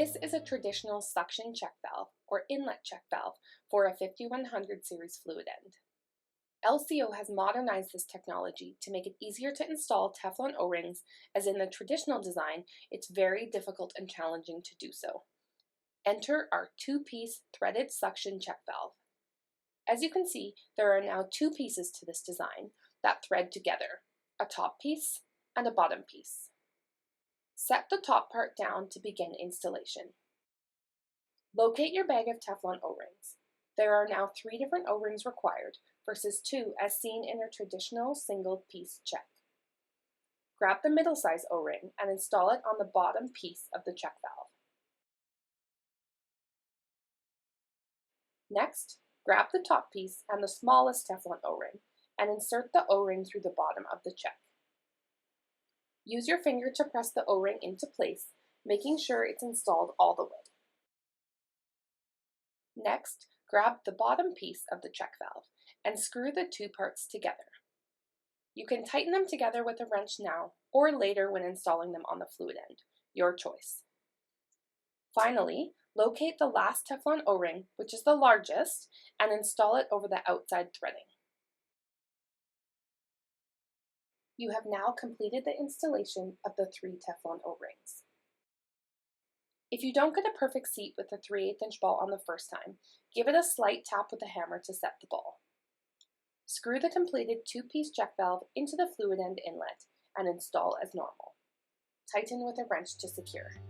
This is a traditional suction check valve, or inlet check valve, for a 5100 series fluid end. LCO has modernized this technology to make it easier to install Teflon O-rings, as in the traditional design, it's very difficult and challenging to do so. Enter our two-piece threaded suction check valve. As you can see, there are now two pieces to this design that thread together, a top piece and a bottom piece. Set the top part down to begin installation. Locate your bag of Teflon O-rings. There are now 3 different O-rings required versus 2 as seen in a traditional single piece check. Grab the middle size O-ring and install it on the bottom piece of the check valve. Next, grab the top piece and the smallest Teflon O-ring and insert the O-ring through the bottom of the check. Use your finger to press the O-ring into place, making sure it's installed all the way. Next, grab the bottom piece of the check valve and screw the two parts together. You can tighten them together with a wrench now or later when installing them on the fluid end, your choice. Finally, locate the last Teflon O-ring, which is the largest, and install it over the outside threading. You have now completed the installation of the 3 Teflon O-rings. If you don't get a perfect seat with the 3/8" ball on the first time, give it a slight tap with a hammer to set the ball. Screw the completed 2-piece check valve into the fluid end inlet and install as normal. Tighten with a wrench to secure.